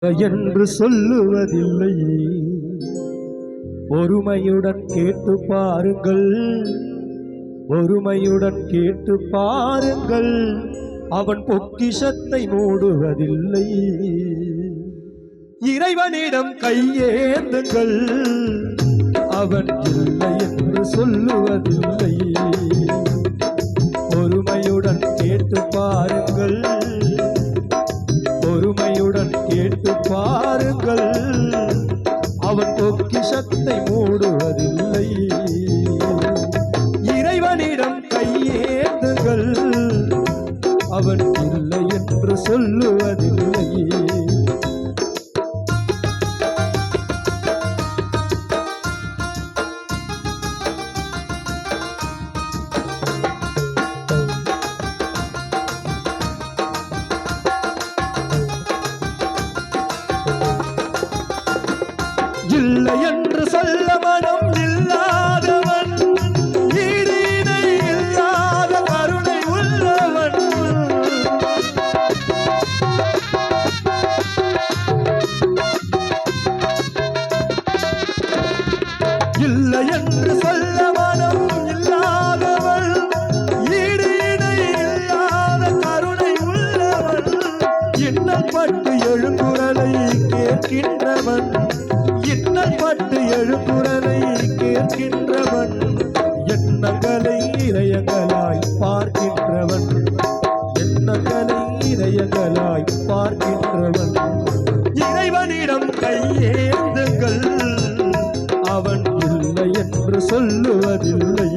என்று சொல்லுவதில்லை. பொறுமையுடன் கேட்டு பாருங்கள், பொறுமையுடன் கேட்டு பாருங்கள். அவன் பொக்கிஷத்தை மூடுவதில்லை. இறைவனிடம் கையேந்துங்கள், அவன் இல்லை என்று சொல்லுவதில்லை. பொறுமையுடன் கேட்டு பாருங்கள், பொறுமையுடன் கேட்டு பாருங்கள். அவன் பொக்கிஷத்தை மூடுவதில்லை. இறைவனிடம் கையேந்துங்கள், அவன் இல்லை என்று சொல்லுவதில்லை. இல்லை என்று சொல்ல மனம் இல்லாதவன், ஈடு இணை இல்லாத கருணை உள்ளவன். இல்லை என்று சொல்ல மனம் இல்லாதவன், ஈடு இணை இல்லாத கருணை உள்ளவன். இன்னல் பட்டு எழுங்குரலை கேட்கின்றவன், இன்னல் பட்டு எழுகுரலை கேட்கின்றவன். எண்ணங்களை இதயங்களாய் பார்க்கின்றவன், எண்ணங்களை இதயங்களாய் பார்க்கின்றவன். இறைவனிடம் கையேந்துங்கள், அவன் இல்லை என்று சொல்லுவதில்லை.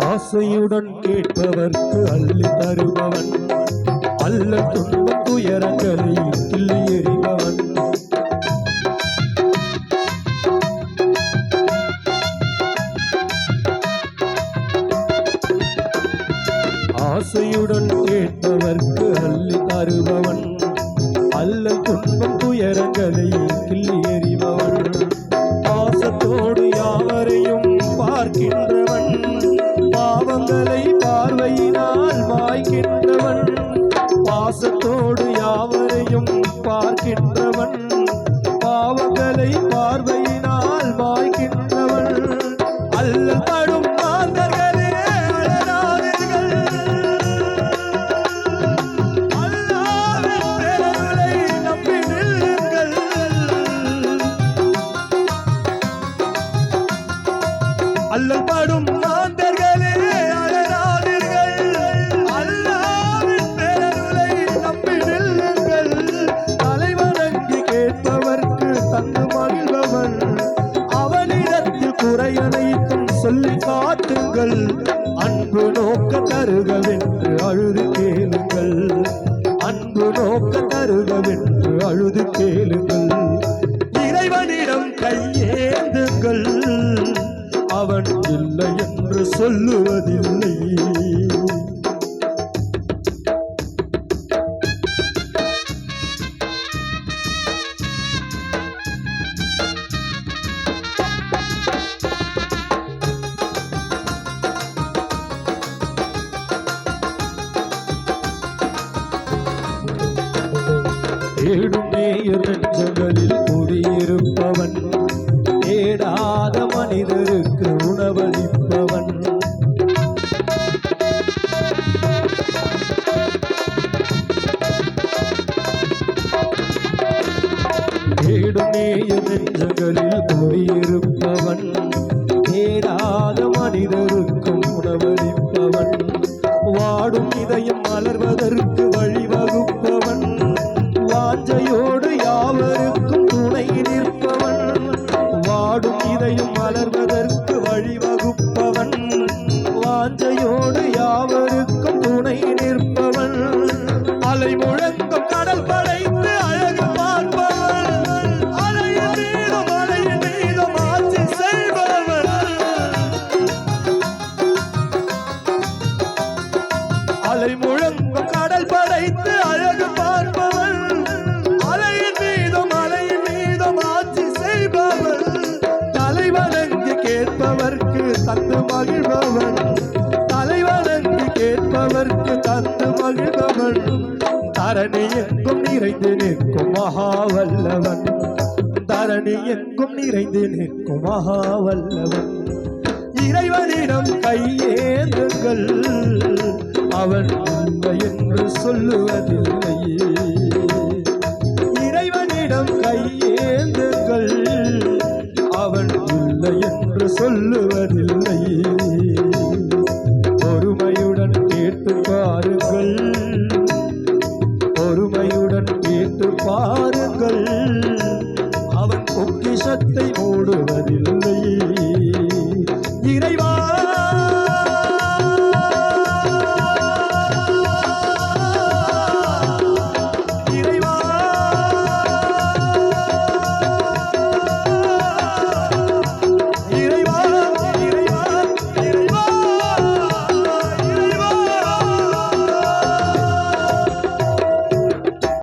ஆசையுடன் கேட்பவர்க்கு அள்ளி தருபவன், அல்ல துன்ப துயரங்களை கிள்ளி எறிபவன். ஆசையுடன் கேட்பவர்க்கு அள்ளி தருபவன், அல்ல துன்பம் துயரங்களை கிள்ளி எறிபவன். பாசத்தோடு யாவரையும் பார்க்கின்றவன், பாவங்களை பார்வையினால் மாய்க்கின்றவன். பாசத்தோடு யாவரையும் பார்க்கின்றவன், பாவங்களை பார்வையினால் மாய்க்கின்றவன். அல்லல் படும் மாந்தர்களே அழறாதீர்கள், அல்லாஹ்வின் பேரருளை நம்பி நில்லுங்கள். அல்லல் படும் மாந்தர்களே அழறாதீர்கள், அல்லாஹ்வின் பேரருளை நம்பி நில்லுங்கள். தலைவணங்கி கேட்பவர்க்கு தந்து மகிழ்பவன், அவனிடத்தில் குறையனைத்தும் சொல்லி காட்டுங்கள். அன்பு நோக்க தருகவென்று அழுது கேளுங்கள், அன்பு நோக்க தருகவென்று அழுது கேளுங்கள். இறைவனிடம் கையேந்துங்கள், அவன் இல்லை என்று சொல்லுவதில்லை. தேடும் நேயர் நெஞ்சங்களில் குடியிருப்பவன், தேடாத மனிதருக்கு உணவளிப்பவன். தேடும் நேயர் நெஞ்சங்களில் குடியிருப்பவன், தேடாத மனிதருக்கும் உணவளிப்பவன். வாடும் இதயம் மலர்வதற்கு வழிவகுப்பவன், வாஞ்சையோடு யாவருக்கும் துணை நிற்பவன். வாடும் இதயம் மலர்வதற்கு வழிவகுப்பவன், வாஞ்சையோடு யாவருக்கும் துணை நிற்பவன். அலை முழங்கும் கடல் படைத்து அழகு பார்ப்பவன், அலையின் மீதும் ஆட்சி செய்பவன். அலை முழங்கும் கடல் படைத்து வல்லவன் தரணி எங்கும் நிறைந்து நிற்கும் மகாவல்லவன் தரணி எங்கும் நிறைந்து நிற்கும் மகாவல்லவன் இறைவனிடம் கையேந்துங்கள் அவன் இல்லை என்று சொல்லுவதில்லையே